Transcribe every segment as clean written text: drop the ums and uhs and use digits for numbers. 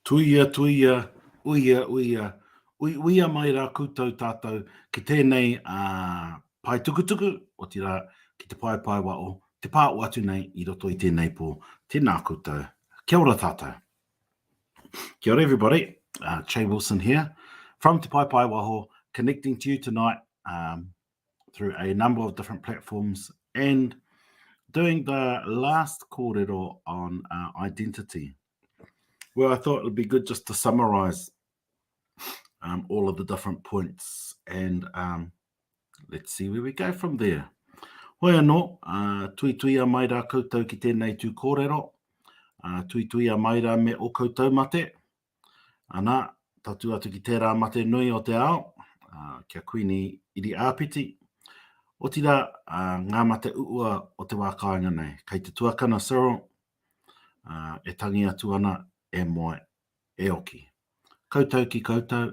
Tuia, tuia, uia, uia, uia mai rā koutou tātou ki tēnei pai tukutuku o te rā ki te pai pai wa o te pā o atu nei I roto I tēnei pō tēnā koutou. Kia ora tātou. Kia ora everybody. Che Wilson here from Te Pai Pai Waho, connecting to you tonight through a number of different platforms and doing the last kōrero on identity. Well, I thought it would be good just to summarize all of the different points and let's see where we go from there. Hoi anō, tui tui a mai rā koutou ki tēnei tū kōrero, tui tui a mai rā me o koutou mate, ana, tatu atu ki tērā mate nui o te ao, kia kuini iri āpiti, o tira ngā mate uua o te wā kāinga nei, kei te tuakana Cyril, e tangi atu ana e moe e oki. Koutou ki koutou,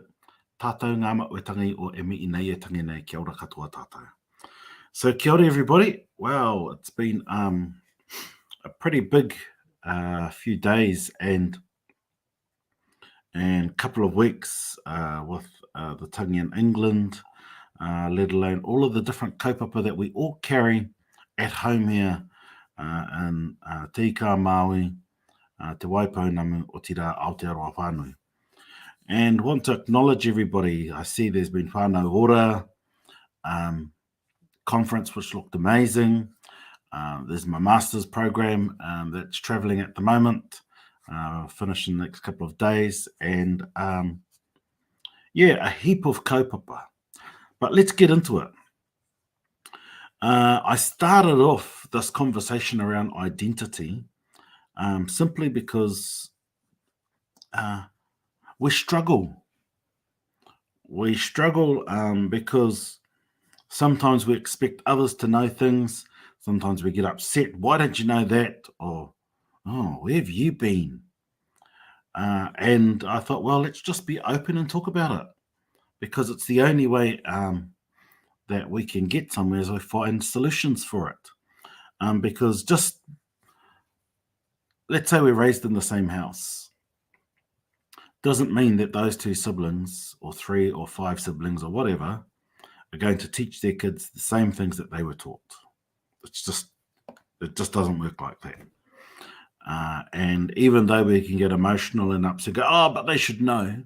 tātou ngā mauetangi o e mi nei e tangi nei, kia ora katoa tātou. So kia ora everybody. Wow, it's been a pretty big few days and couple of weeks with the tangi in England, let alone all of the different kaupapa that we all carry at home here in Te Ika Māui, Te Waipounamu o tira Aotearoa Whānui. And want to acknowledge everybody. I see there's been whānau ora conference which looked amazing. There's my master's program that's traveling at the moment, finish in the next couple of days, and a heap of kaupapa. But let's get into it. I started off this conversation around identity simply because we struggle. We struggle because sometimes we expect others to know things. Sometimes we get upset. Why don't you know that? Or, oh, where have you been? And I thought, well, let's just be open and talk about it, because it's the only way that we can get somewhere is we find solutions for it. Because just, let's say we're raised in the same house. Doesn't mean that those two siblings or 3 or 5 siblings or whatever are going to teach their kids the same things that they were taught. It just doesn't work like that. And even though we can get emotional and upset, go, oh, but they should know.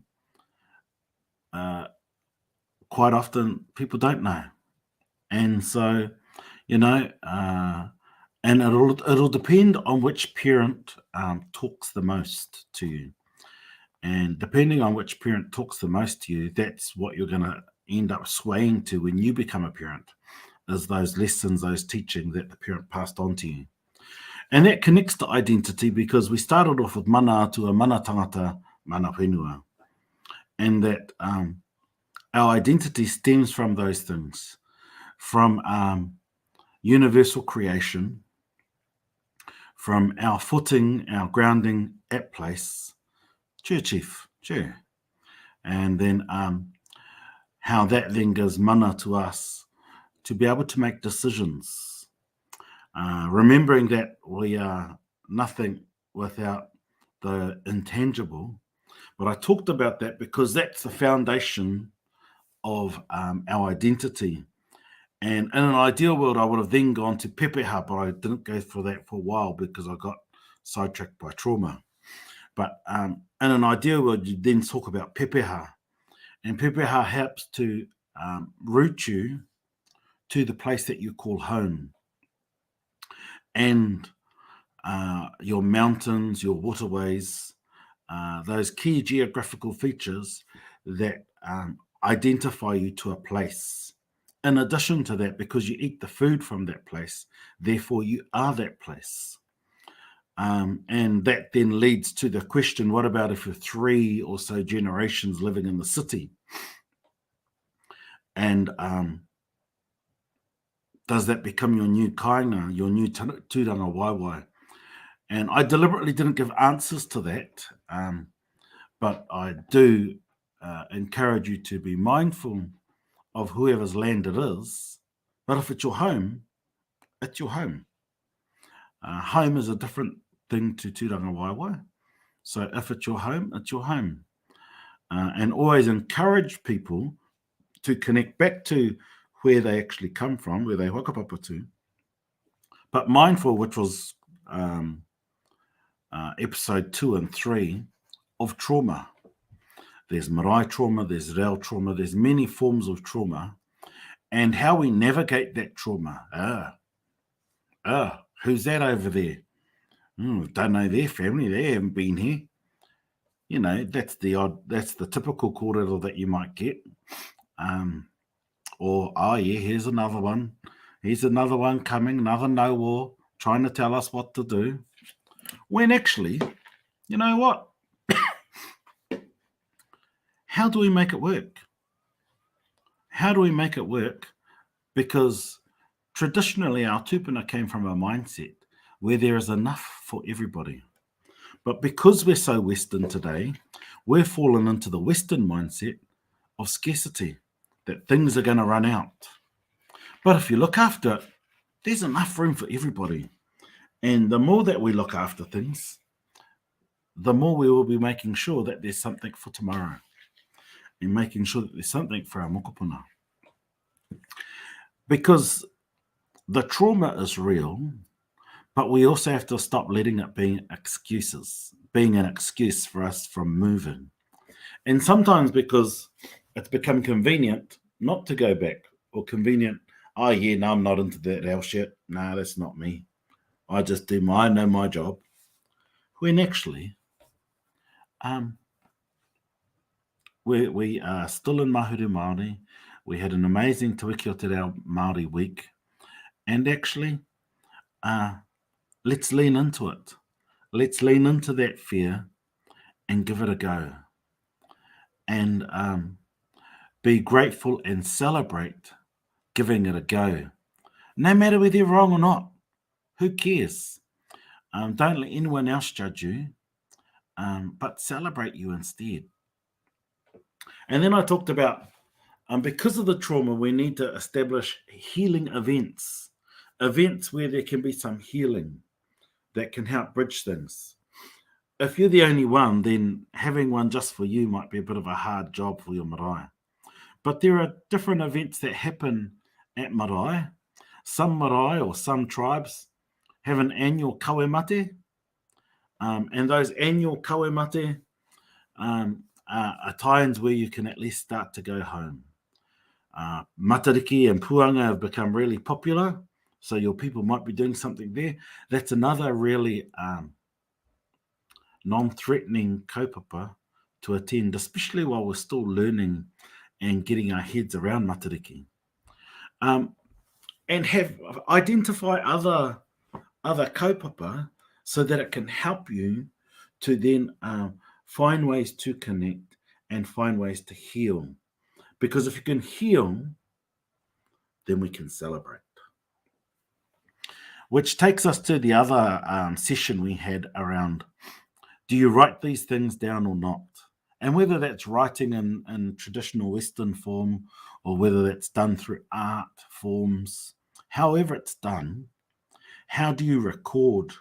Quite often people don't know. And so, and it'll depend on which parent talks the most to you. And depending on which parent talks the most to you, that's what you're going to end up swaying to when you become a parent, is those lessons, those teaching that the parent passed on to you. And that connects to identity, because we started off with mana atua, mana tangata, mana whenua. And that our identity stems from those things, from universal creation, from our footing, our grounding at place, chief, and then how that then gives mana to us to be able to make decisions, remembering that we are nothing without the intangible. But I talked about that because that's the foundation of our identity. And in an ideal world, I would have then gone to pepeha, but I didn't go for that for a while because I got sidetracked by trauma. But in an ideal world, you then talk about pepeha. And pepeha helps to root you to the place that you call home. And your mountains, your waterways, those key geographical features that identify you to a place. In addition to that, because you eat the food from that place, therefore you are that place. And that then leads to the question, what about if you're 3 or so generations living in the city? And does that become your new kainga, your new tūranga waiwai? And I deliberately didn't give answers to that, but I do encourage you to be mindful of whoever's land it is. But if it's your home, it's your home. Home is a different thing to tūranga waiwai. So if it's your home, it's your home. And always encourage people to connect back to where they actually come from, where they whakapapa to. But mindful, which was episode 2 and 3 of trauma. There's marae trauma, there's reo trauma, there's many forms of trauma, and how we navigate that trauma. Who's that over there? Don't know their family, they haven't been here. You know, that's the typical kōrero that you might get. Or, oh yeah, here's another one. Here's another one coming, another no war, trying to tell us what to do. When actually, you know what? How do we make it work? How do we make it work? Because traditionally, our tupuna came from a mindset where there is enough for everybody. But because we're so Western today, we've fallen into the Western mindset of scarcity, that things are going to run out. But if you look after it, there's enough room for everybody. And the more that we look after things, the more we will be making sure that there's something for tomorrow and making sure that there's something for our mokopuna. Because the trauma is real, but we also have to stop letting it being excuses, being an excuse for us from moving. And sometimes because it's become convenient not to go back, or convenient, oh yeah, no, I'm not into that our shit. No, that's not me. I just I know my job. When actually, we are still in Mahuru Māori. We had an amazing Te Wiki o Te Reo Māori week. And actually, let's lean into it. Let's lean into that fear and give it a go. And be grateful and celebrate giving it a go. No matter whether you're wrong or not. Who cares? Don't let anyone else judge you, but celebrate you instead. And then I talked about, because of the trauma, we need to establish healing events where there can be some healing that can help bridge things. If you're the only one, then having one just for you might be a bit of a hard job for your marae. But there are different events that happen at marae. Some marae or some tribes have an annual kawemate, and those annual kawemate are times where you can at least start to go home. Matariki and puanga have become really popular, so your people might be doing something there. That's another really non-threatening kaupapa to attend, especially while we're still learning and getting our heads around matariki. And identify other kaupapa so that it can help you to then find ways to connect and find ways to heal. Because if you can heal, then we can celebrate. Which takes us to the other session we had around, do you write these things down or not? And whether that's writing in traditional Western form or whether that's done through art forms, however it's done, how do you record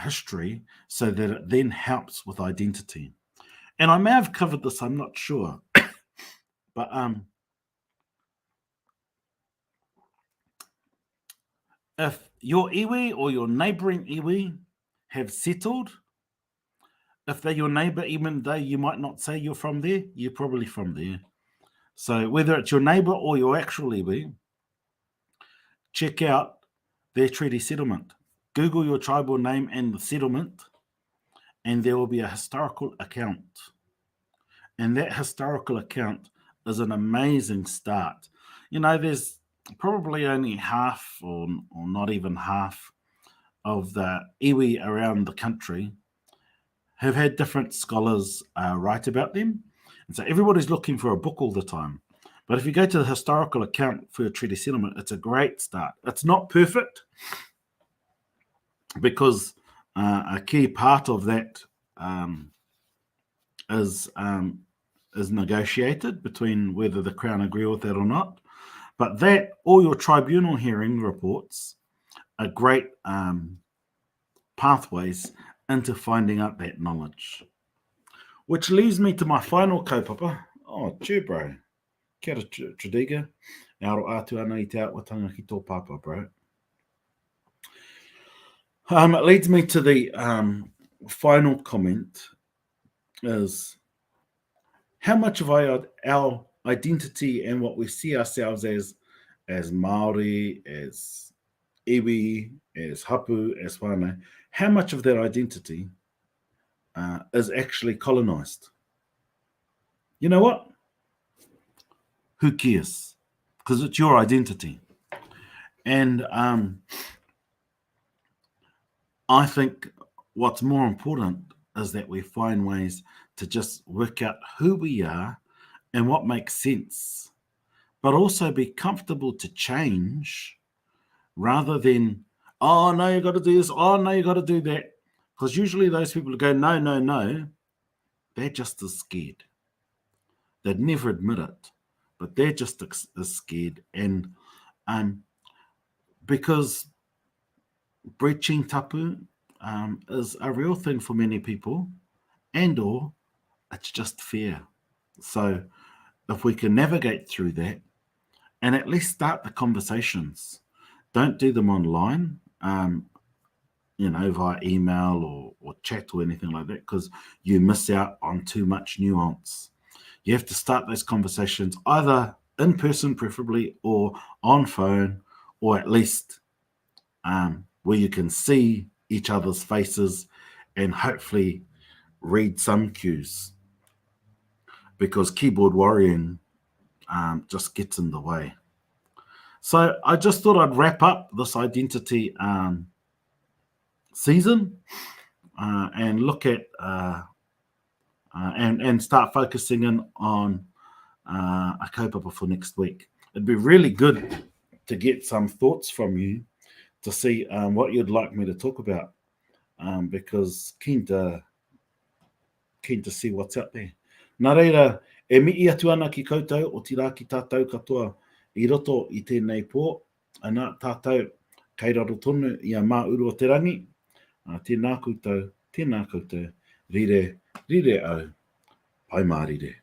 history so that it then helps with identity? And I may have covered this, I'm not sure. But if your iwi or your neighbouring iwi have settled, if they're your neighbour, even though you might not say you're from there, you're probably from there. So whether it's your neighbour or your actual iwi, check out their treaty settlement. Google your tribal name and the settlement, and there will be a historical account. And that historical account is an amazing start. You know, there's probably only half or not even half of the iwi around the country have had different scholars write about them. And so everybody's looking for a book all the time. But if you go to the historical account for your treaty settlement, it's a great start. It's not perfect because a key part of that is negotiated between whether the Crown agree with that or not. But that, all your tribunal hearing reports are great pathways into finding out that knowledge. Which leads me to my final kaupapa. Oh, cheer, bro. Kia ora, Tradiga. E aro atu ana I te atwatanga ki tō papa, bro. It leads me to the final comment is how much of our identity and what we see ourselves as Maori, as iwi, as hapu, as whānau, how much of that identity is actually colonized? You know what? Who cares? Because it's your identity. And I think what's more important is that we find ways to just work out who we are and what makes sense, but also be comfortable to change rather than, oh, no, you got to do this. Oh, no, you got to do that. Because usually those people who go, no, no, no, they're just as scared. They'd never admit it, but they're just as scared. And because breaching tapu is a real thing for many people, and or it's just fear. So if we can navigate through that and at least start the conversations, don't do them online, via email or chat or anything like that, because you miss out on too much nuance. You have to start those conversations either in person, preferably, or on phone, or at least where you can see each other's faces and hopefully read some cues, because keyboard worrying just gets in the way. So I just thought I'd wrap up this identity season and look at and start focusing in on a kaupapa for next week. It'd be really good to get some thoughts from you to see what you'd like me to talk about, because keen to see what's out there. Nā reira, e mihi atu ana ki koutou o tira ki tātou katoa I roto I tēnei pō, ana tātou kei raro tonu I a mā uru o te rangi, tēnā koutou, rire au, pai mā rire.